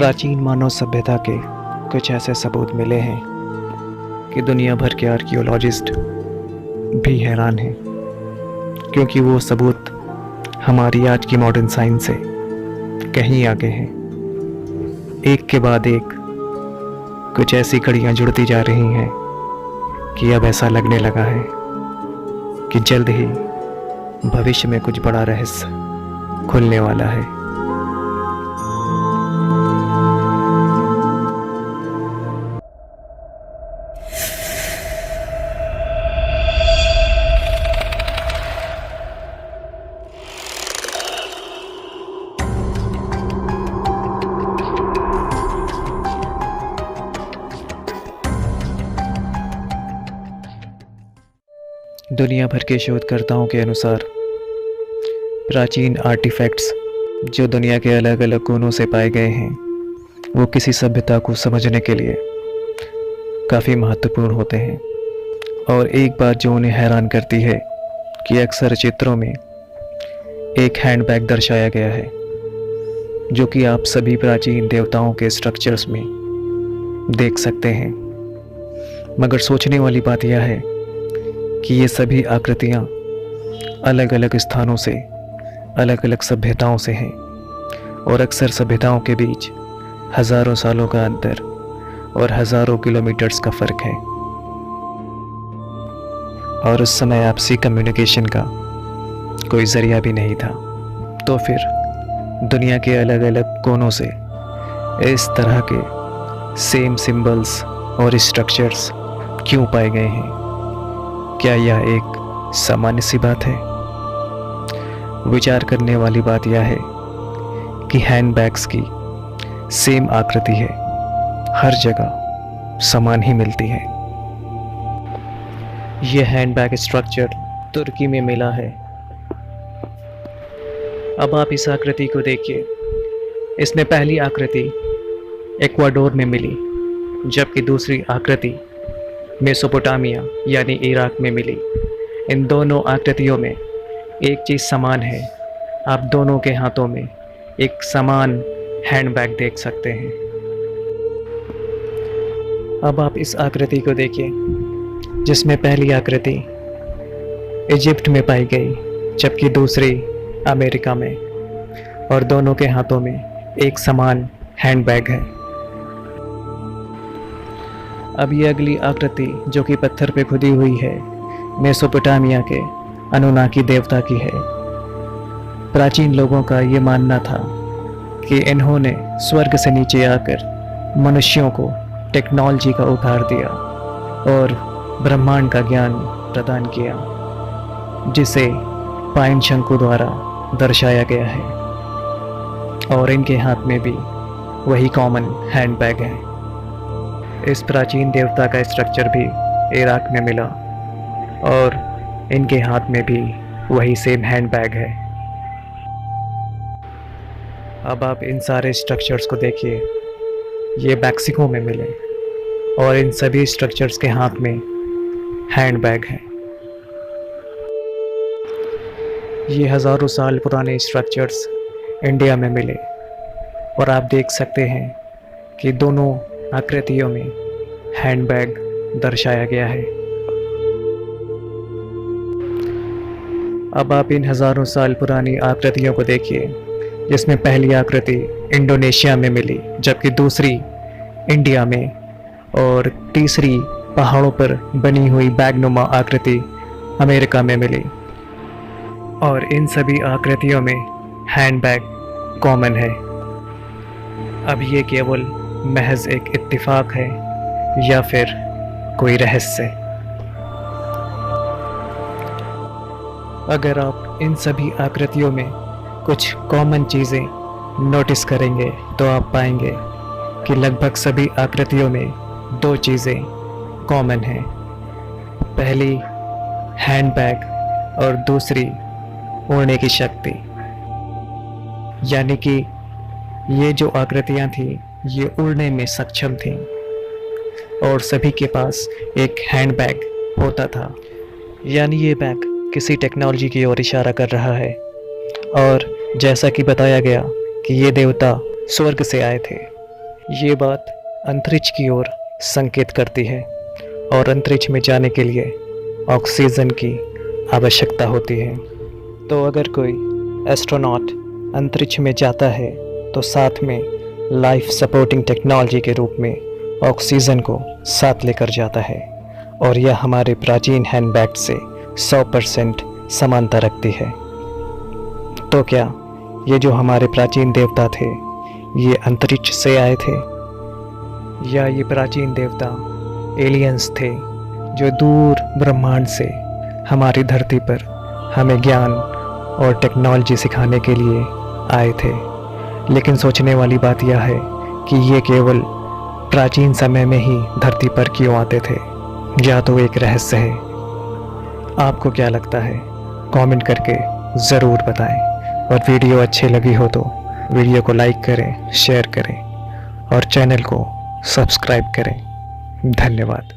प्राचीन मानव सभ्यता के कुछ ऐसे सबूत मिले हैं कि दुनिया भर के आर्कियोलॉजिस्ट भी हैरान हैं, क्योंकि वो सबूत हमारी आज की मॉडर्न साइंस से कहीं आगे हैं। एक के बाद एक कुछ ऐसी कड़ियाँ जुड़ती जा रही हैं कि अब ऐसा लगने लगा है कि जल्द ही भविष्य में कुछ बड़ा रहस्य खुलने वाला है। दुनिया भर के शोधकर्ताओं के अनुसार प्राचीन आर्टिफैक्ट्स जो दुनिया के अलग अलग कोनों से पाए गए हैं, वो किसी सभ्यता को समझने के लिए काफ़ी महत्वपूर्ण होते हैं। और एक बात जो उन्हें हैरान करती है कि अक्सर चित्रों में एक हैंडबैग दर्शाया गया है, जो कि आप सभी प्राचीन देवताओं के स्ट्रक्चर्स में देख सकते हैं। मगर सोचने वाली बात यह है कि ये सभी आकृतियाँ अलग अलग स्थानों से, अलग अलग सभ्यताओं से हैं, और अक्सर सभ्यताओं के बीच हज़ारों सालों का अंतर और हज़ारों किलोमीटर्स का फ़र्क है। और उस समय आपसी कम्युनिकेशन का कोई ज़रिया भी नहीं था। तो फिर दुनिया के अलग अलग कोनों से इस तरह के सेम सिंबल्स और स्ट्रक्चर्स क्यों पाए गए हैं? क्या यह एक सामान्य सी बात है? विचार करने वाली बात यह है कि हैंडबैग्स की सेम आकृति है, हर जगह समान ही मिलती है। यह हैंडबैग स्ट्रक्चर तुर्की में मिला है। अब आप इस आकृति को देखिए। इसमें पहली आकृति इक्वाडोर में मिली, जबकि दूसरी आकृति मेसोपोटामिया यानी इराक में मिली। इन दोनों आकृतियों में एक चीज़ समान है, आप दोनों के हाथों में एक समान हैंडबैग देख सकते हैं। अब आप इस आकृति को देखिए, जिसमें पहली आकृति इजिप्ट में पाई गई, जबकि दूसरी अमेरिका में, और दोनों के हाथों में एक समान हैंडबैग है। अब ये अगली आकृति जो कि पत्थर पे खुदी हुई है, मेसोपोटामिया के अनुनाकी देवता की है। प्राचीन लोगों का ये मानना था कि इन्होंने स्वर्ग से नीचे आकर मनुष्यों को टेक्नोलॉजी का उपहार दिया और ब्रह्मांड का ज्ञान प्रदान किया, जिसे पाइन शंकु द्वारा दर्शाया गया है। और इनके हाथ में भी वही कॉमन हैंडबैग है। इस प्राचीन देवता का स्ट्रक्चर भी इराक में मिला और इनके हाथ में भी वही सेम हैंडबैग है। अब आप इन सारे स्ट्रक्चर्स को देखिए, ये मैक्सिको में मिले और इन सभी स्ट्रक्चर्स के हाथ में हैंडबैग है। ये हज़ारों साल पुराने स्ट्रक्चर्स इंडिया में मिले और आप देख सकते हैं कि दोनों आकृतियों में हैंडबैग दर्शाया गया है। अब आप इन हज़ारों साल पुरानी आकृतियों को देखिए, जिसमें पहली आकृति इंडोनेशिया में मिली, जबकि दूसरी इंडिया में, और तीसरी पहाड़ों पर बनी हुई बैगनुमा आकृति अमेरिका में मिली। और इन सभी आकृतियों में हैंडबैग कॉमन है। अब ये केवल महज एक इत्तेफाक है या फिर कोई रहस्य? अगर आप इन सभी आकृतियों में कुछ कॉमन चीज़ें नोटिस करेंगे तो आप पाएंगे कि लगभग सभी आकृतियों में दो चीज़ें कॉमन हैं। पहली हैंडबैग और दूसरी उड़ने की शक्ति। यानी कि ये जो आकृतियाँ थीं ये उड़ने में सक्षम थीं और सभी के पास एक हैंडबैग होता था। यानी ये बैग किसी टेक्नोलॉजी की ओर इशारा कर रहा है। और जैसा कि बताया गया कि ये देवता स्वर्ग से आए थे ये बात अंतरिक्ष की ओर संकेत करती है और अंतरिक्ष में जाने के लिए ऑक्सीजन की आवश्यकता होती है। तो अगर कोई एस्ट्रोनॉट अंतरिक्ष में जाता है तो साथ में लाइफ सपोर्टिंग टेक्नोलॉजी के रूप में ऑक्सीजन को साथ लेकर जाता है और यह हमारे प्राचीन हैंडबैग से 100% समानता रखती है। तो क्या ये जो हमारे प्राचीन देवता थे ये अंतरिक्ष से आए थे या ये प्राचीन देवता एलियंस थे जो दूर ब्रह्मांड से हमारी धरती पर हमें ज्ञान और टेक्नोलॉजी सिखाने के लिए आए थे? लेकिन सोचने वाली बात यह है कि ये केवल प्राचीन समय में ही धरती पर क्यों आते थे, या तो एक रहस्य है। आपको क्या लगता है? कमेंट करके ज़रूर बताएं और वीडियो अच्छी लगी हो तो वीडियो को लाइक करें, शेयर करें और चैनल को सब्सक्राइब करें। धन्यवाद।